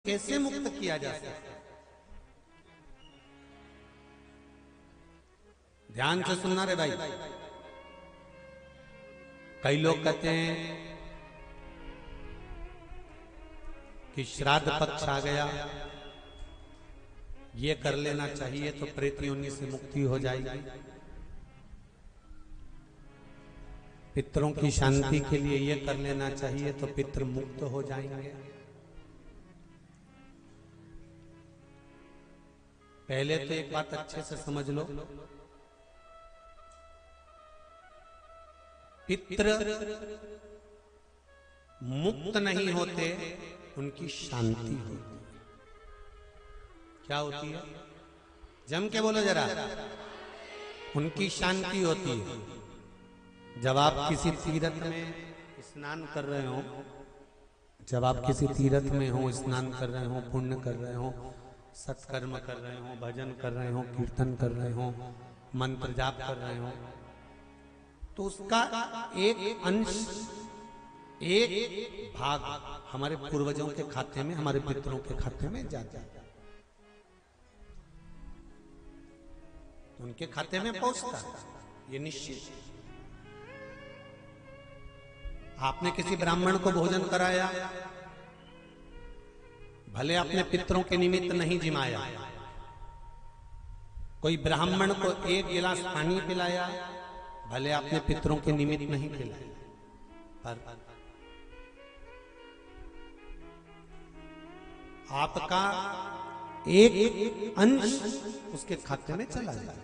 कैसे मुक्त किया जा सकता है? ध्यान से सुनना रे भाई। कई लोग कहते हैं कि श्राद्ध पक्ष आ गया, ये कर लेना चाहिए तो प्रेत योनि से मुक्ति हो जाएगी। पितरों की शांति के लिए ये कर लेना चाहिए तो पितृ मुक्त हो जाएंगे। पहले तो एक बात अच्छे से समझ लो, पितृ मुक्त नहीं होते, उनकी शांति होती। क्या होती है? जम के बोलो जरा। उनकी शांति होती है। जब आप किसी तीर्थ में स्नान कर रहे हो, जब आप किसी तीर्थ में हो, स्नान कर रहे हो, पुण्य कर रहे हो, सत्कर्म कर रहे हो, भजन कर रहे हो, कीर्तन कर रहे हो, मंत्र जाप कर रहे हो, तो उसका एक अंश, एक भाग हमारे पूर्वजों के खाते में, हमारे पितरों के खाते में जाता है, उनके खाते में पहुंचता है, ये निश्चित। आपने किसी ब्राह्मण को भोजन कराया, भले अपने पितरों के निमित्त नहीं जिमाया, कोई ब्राह्मण को एक गिलास पानी पिलाया, भले अपने पितरों के निमित्त नहीं पिलाया, पर आपका एक अंश उसके खाते में चला जाएगा।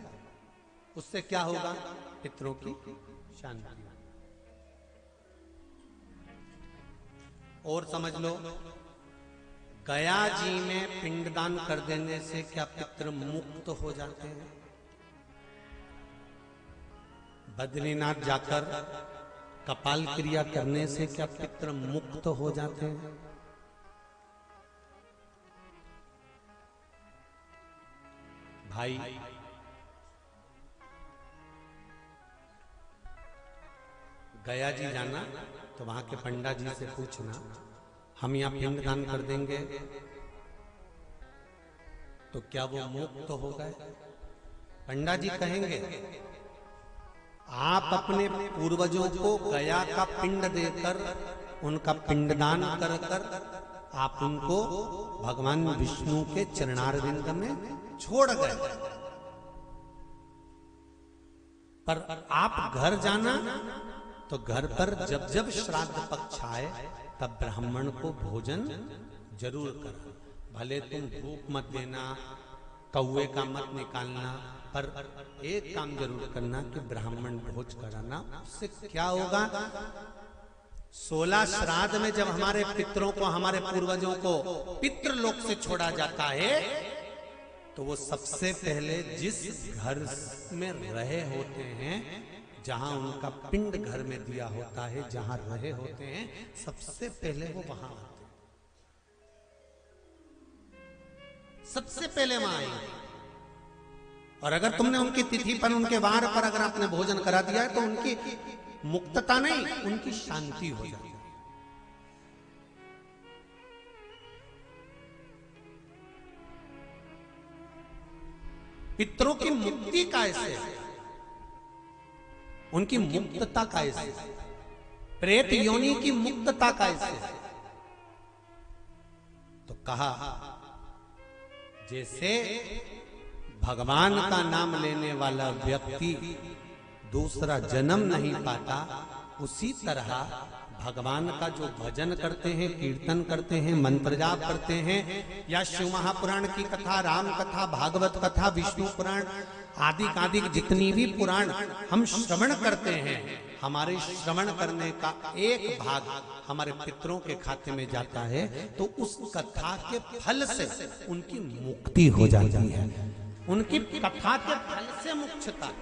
उससे क्या होगा? पितरों की शांति। और समझ लो, गया जी में पिंडदान कर देने से क्या पितृ मुक्त हो जाते हैं? बद्रीनाथ जाकर कपाल क्रिया करने से क्या पितृ मुक्त हो जाते हैं? भाई, गया जी जाना तो वहां के पंडा जी से पूछना, हम यहाँ पिंडदान कर देंगे तो क्या वो मुक्त हो गए? पंडा जी कहेंगे, आप अपने पूर्वजों को गया का पिंड देकर, उनका पिंडदान कर कर आप उनको भगवान विष्णु के चरणारविंद में छोड़ गए, पर आप घर जाना तो घर पर जब जब श्राद्ध पक्ष आए तब ब्राह्मण को भोजन जरूर करना। भले तुम धूप मत देना, कौवे का मत निकालना, पर एक काम जरूर करना कि ब्राह्मण भोज कराना। उससे क्या होगा? 16 श्राद्ध में जब हमारे पितरों को, हमारे पूर्वजों को पितृलोक से छोड़ा जाता है, तो वो सबसे पहले जिस घर में रहे होते हैं, जहां उनका पिंड घर में दिया होता है, जहां रहे होते हैं, सबसे पहले वो वहां आते हैं, सबसे पहले वहां आएंगे। और अगर तुमने उनकी तिथि पर, उनके वार पर अगर आपने भोजन करा दिया है, तो उनकी मुक्तता नहीं, उनकी शांति हो जाती है। पितरों की मुक्ति कैसे है? उनकी मुक्तता कैसे? प्रेत योनि की मुक्तता कैसे? तो कहा, जैसे भगवान का नाम लेने वाला व्यक्ति दूसरा जन्म नहीं पाता, उसी तरह भगवान का जो भजन करते हैं, कीर्तन करते हैं, मंत्र जाप करते हैं, या शिव महापुराण की कथा, राम कथा, भागवत कथा, विष्णु पुराण आदि आदि जितनी भी पुराण हम श्रवण करते हैं, हमारे श्रवण करने का एक भाग हमारे पितरों के खाते में जाता है, तो उस कथा के फल से उनकी मुक्ति हो जाती है। उनकी कथा के फल से मुक्तता